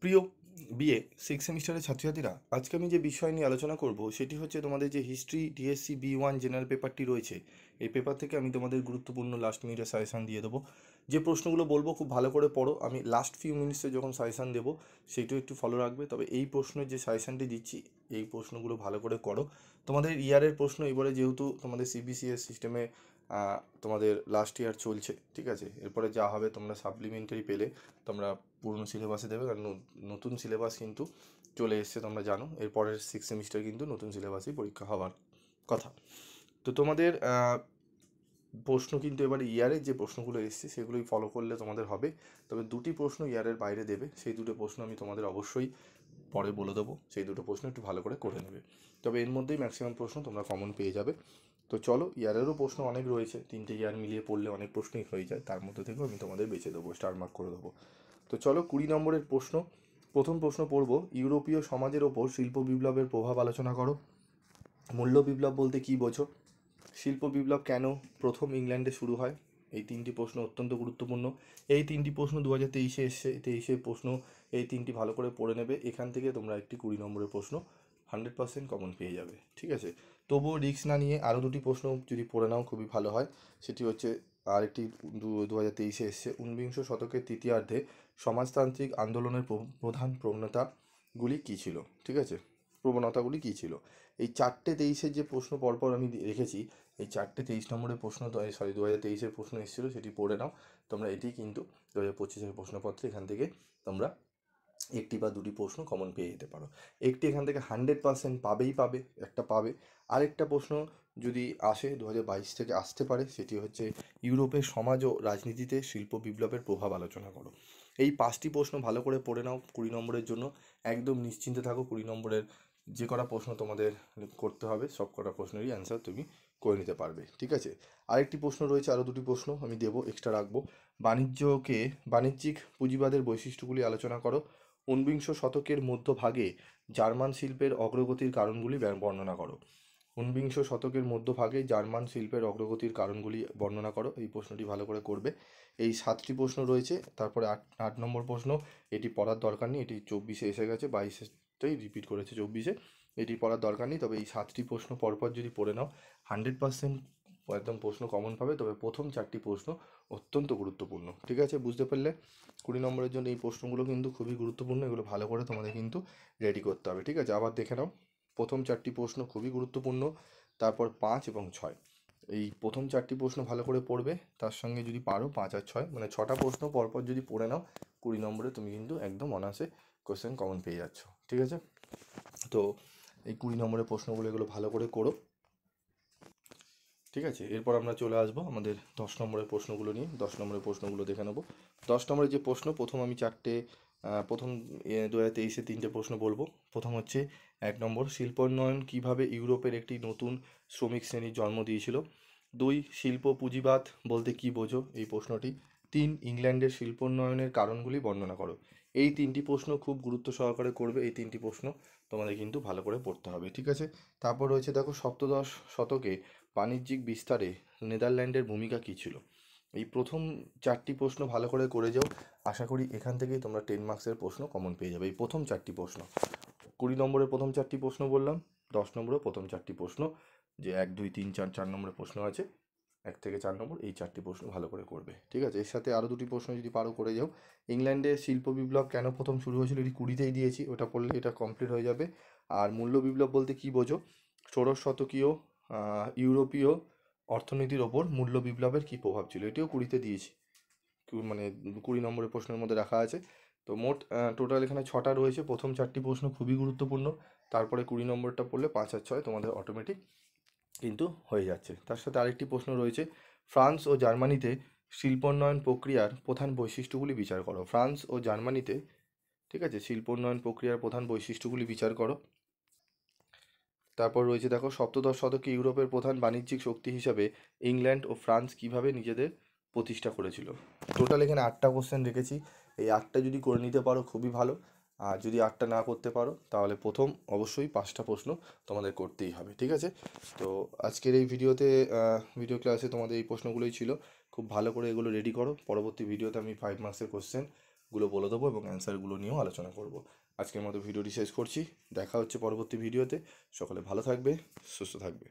প্রিয় BA six সেমিস্টারের ছাত্রছাত্রীরা, আজকে আমি যে বিষয় নিয়ে আলোচনা করব সেটি হচ্ছে তোমাদের যে হিস্ট্রি ডিএসসি বি1 জেনারেল পেপারটি রয়েছে। এই পেপার থেকে আমি তোমাদের গুরুত্বপূর্ণ লাস্ট মিনিটে সাজেশান দিয়ে দেবো। যে প্রশ্নগুলো বলবো খুব ভালো করে পড়ো। আমি লাস্ট ফিউ মিনিটসে যখন সাজেশান দেবো সেইটাও একটু ফলো রাখবে। তবে এই প্রশ্নের যে সাজেশানটি দিচ্ছি এই প্রশ্নগুলো ভালো করে করো। তোমাদের ইয়ারের প্রশ্ন এবারে যেহেতু তোমাদের সিবিসিএস সিস্টেমে তোমাদের লাস্ট ইয়ার চলছে, ঠিক আছে, এরপরে যা হবে তোমরা সাপ্লিমেন্টারি পেলে তোমরা পুরনো সিলেবাসে দেবে, কারণ নতুন সিলেবাস কিন্তু চলে এসছে তোমরা জানো। এরপরের সিক্স সেমিস্টার কিন্তু নতুন সিলেবাসেই পরীক্ষা হওয়ার কথা। তো তোমাদের প্রশ্ন কিন্তু এবার ইয়ারের যে প্রশ্নগুলো এসছে সেগুলোই ফলো করলে তোমাদের হবে। তবে দুটি প্রশ্ন ইয়ারের বাইরে দেবে, সেই দুটো প্রশ্ন আমি তোমাদের অবশ্যই পরে বলে দেবো। সেই দুটো প্রশ্ন একটু ভালো করে করে নেবে। তবে এর মধ্যেই ম্যাক্সিমাম প্রশ্ন তোমরা কমন পেয়ে যাবে। তো চলো, ইয়ারেরও প্রশ্ন অনেক রয়েছে, তিনটে ইয়ার মিলিয়ে পড়লে অনেক প্রশ্নই হয়ে যায়, তার মধ্যে থেকেও আমি তোমাদের বেছে দেবো, স্টার মার্ক করে দেবো। তো চলো 20 নম্বরের প্রশ্ন। প্রথম প্রশ্ন পড়ব, ইউরোপীয় সমাজের ওপর শিল্প বিপ্লবের প্রভাব আলোচনা করো। মূল্য বিপ্লব বলতে কী বোঝো? শিল্প বিপ্লব কেন প্রথম ইংল্যান্ডে শুরু হয়? এই তিনটি প্রশ্ন অত্যন্ত গুরুত্বপূর্ণ। এই তিনটি প্রশ্ন 2023-এ এসছে, 23-এর প্রশ্ন। এই তিনটি ভালো করে পড়ে নেবে, এখান থেকে তোমরা একটি 20 নম্বরের প্রশ্ন 100% কমন পেয়ে যাবে, ঠিক আছে। তবুও রিস্ক না নিয়ে আরও দুটি প্রশ্ন যদি পড়ে নাও খুবই ভালো হয়। সেটি হচ্ছে আরেকটি 2023-এ এসছে, ঊনবিংশ শতকের তৃতীয়ার্ধে সমাজতান্ত্রিক আন্দোলনের প্রধান প্রবণতাগুলি কী ছিল, ঠিক আছে, প্রবণতাগুলি কী ছিল। এই 4টে 23-এর যে প্রশ্ন পরপর আমি রেখেছি, এই 4টে 23 নম্বরের প্রশ্ন, 2023-এর প্রশ্ন এসেছিলো, সেটি পড়ে নাও তোমরা। এটি কিন্তু 2025-এর প্রশ্নপত্রে এখান থেকে তোমরা একটি বা দুটি প্রশ্ন কমন পেয়ে যেতে পারো। একটি এখান থেকে 100% পাবেই পাবে, একটা পাবে। আরেকটা প্রশ্ন যদি আসে 2022 থেকে আসতে পারে, সেটি হচ্ছে ইউরোপের সমাজ ও রাজনীতিতে শিল্প বিপ্লবের প্রভাব আলোচনা করো। এই 5টি প্রশ্ন ভালো করে পড়ে নাও 20 নম্বরের জন্য। একদম নিশ্চিন্তে থাকো, 20 নম্বরের যে কটা প্রশ্ন তোমাদের করতে হবে সব কটা প্রশ্নেরই অ্যান্সার তুমি করে নিতে পারবে, ঠিক আছে। আরেকটি প্রশ্ন রয়েছে, আরও দুটি প্রশ্ন আমি দেবো, এক্সট্রা রাখবো। বাণিজ্যিক পুঁজিবাদের বৈশিষ্ট্যগুলি আলোচনা করো। ঊনবিংশ শতকের মধ্যভাগে জার্মান শিল্পের অগ্রগতির কারণগুলি বর্ণনা করো। ঊনবিংশ শতকের মধ্যভাগে জার্মান শিল্পের অগ্রগতির কারণগুলি বর্ণনা করো। এই প্রশ্নটি ভালো করে করবে। এই 7টি প্রশ্ন রয়েছে। তারপরে 8 নম্বর প্রশ্ন, এটি পড়ার দরকার নেই, এটি 24-এ এসে গেছে, 22-এটাই রিপিট করেছে 24-এ। এটি পড়ার দরকার নেই। তবে এই 7টি প্রশ্ন পরপর যদি পড়ে নাও 100% একদম প্রশ্ন কমন পাবে। তবে প্রথম 4টি প্রশ্ন অত্যন্ত গুরুত্বপূর্ণ, ঠিক আছে, বুঝতে পারলে। 20 নম্বরের জন্য এই প্রশ্নগুলো কিন্তু খুবই গুরুত্বপূর্ণ, এগুলো ভালো করে তোমাদের কিন্তু রেডি করতে হবে, ঠিক আছে। আবার দেখে নাও, প্রথম 4টি প্রশ্ন খুবই গুরুত্বপূর্ণ, তারপর 5 এবং 6। এই প্রথম 4টি প্রশ্ন ভালো করে পড়বে, তার সঙ্গে যদি পারো 5 আর 6 মানে 6টা প্রশ্ন পরপর যদি পড়ে নাও, 20 নম্বরে তুমি কিন্তু একদম অনায়াসে কোশ্চেন কমন পেয়ে যাচ্ছ, ঠিক আছে। তো এই 20 নম্বরের প্রশ্নগুলো এগুলো ভালো করে করো, ঠিক আছে। এরপর আমরা চলে আসবো আমাদের 10 নম্বরের প্রশ্নগুলো নিয়ে। 10 নম্বরের প্রশ্নগুলো দেখে নেবো। 10 নম্বরের যে প্রশ্ন, প্রথম আমি 4টে প্রথম 2023-এ 3টে প্রশ্ন বলবো। প্রথম হচ্ছে 1 নম্বর, শিল্পোন্নয়ন কীভাবে ইউরোপের একটি নতুন শ্রমিক শ্রেণীর জন্ম দিয়েছিল। 2, শিল্প পুঁজিবাদ বলতে কী বোঝো, এই প্রশ্নটি। 3, ইংল্যান্ডের শিল্পোন্নয়নের কারণগুলি বর্ণনা করো। এই 3টি প্রশ্ন খুব গুরুত্ব সহকারে করবে। এই 3টি প্রশ্ন তোমাদের কিন্তু ভালো করে পড়তে হবে, ঠিক আছে। তারপর রয়েছে দেখো, সপ্তদশ শতকে বাণিজ্যিক বিস্তারে নেদারল্যান্ডের ভূমিকা কী ছিল। এই প্রথম 4টি প্রশ্ন ভালো করে করে যাও, আশা করি এখান থেকেই তোমরা 10 মার্কসের প্রশ্ন কমন পেয়ে যাবে। এই প্রথম 4টি প্রশ্ন, 20 নম্বরের প্রথম 4টি প্রশ্ন বললাম, 10 নম্বরের প্রথম 4টি প্রশ্ন, যে 1, 2, 3, 4, 4 নম্বরের প্রশ্ন আছে, 1 থেকে 4 নম্বর, এই 4টি প্রশ্ন ভালো করে করবে, ঠিক আছে। এর সাথে আরও দুটি প্রশ্ন যদি পারো করে যাও। ইংল্যান্ডে শিল্প বিপ্লব কেন প্রথম শুরু হয়েছিল, এটি 20-তেই দিয়েছি, ওটা পড়লে এটা কমপ্লিট হয়ে যাবে। আর মূল্য বিপ্লব বলতে কী বোঝো, ষোড়শ শতকীয় ইউরোপীয় অর্থনীতির ওপর মূল্য বিপ্লবের কী প্রভাব ছিল, এটিও 20-তে দিয়েছি, মানে 20 নম্বরের প্রশ্নের মধ্যে রাখা আছে। তো মোট টোটাল এখানে 6টা রয়েছে। প্রথম 4টি প্রশ্ন খুবই গুরুত্বপূর্ণ, তারপরে 20 নম্বরটা পড়লে 5 আর 6 তোমাদের অটোমেটিক কিন্তু হয়ে যাচ্ছে। তার সাথে আরেকটি প্রশ্ন রয়েছে, ফ্রান্স ও জার্মানিতে শিল্পোন্নয়ন প্রক্রিয়ার প্রধান বৈশিষ্ট্যগুলি বিচার করো। ফ্রান্স ও জার্মানিতে, ঠিক আছে, শিল্পোন্নয়ন প্রক্রিয়ার প্রধান বৈশিষ্ট্যগুলি বিচার করো। তারপর রয়েছে দেখো, সপ্তদশ শতকে ইউরোপের প্রধান বাণিজ্যিক শক্তি হিসাবে ইংল্যান্ড ও ফ্রান্স কীভাবে নিজেদের প্রতিষ্ঠা করেছিল। টোটাল এখানে 8টা কোশ্চেন রেখেছি। এই 8টা যদি করে নিতে পারো খুবই ভালো, আর যদি 8টা না করতে পারো তাহলে প্রথম অবশ্যই 5টা প্রশ্ন তোমাদের করতেই হবে, ঠিক আছে। তো আজকের এই ভিডিও ক্লাসে তোমাদের এই প্রশ্নগুলোই ছিল। খুব ভালো করে এগুলো রেডি করো, পরবর্তী ভিডিওতে আমি 5 মার্কসের কোশ্চেন গুলো বলে দেবো এবং অ্যান্সারগুলো নিয়েও আলোচনা করব। আজকের মতো ভিডিওটি শেষ করছি, দেখা হচ্ছে পরবর্তী ভিডিওতে। সকলে ভালো থাকবে, সুস্থ থাকবে।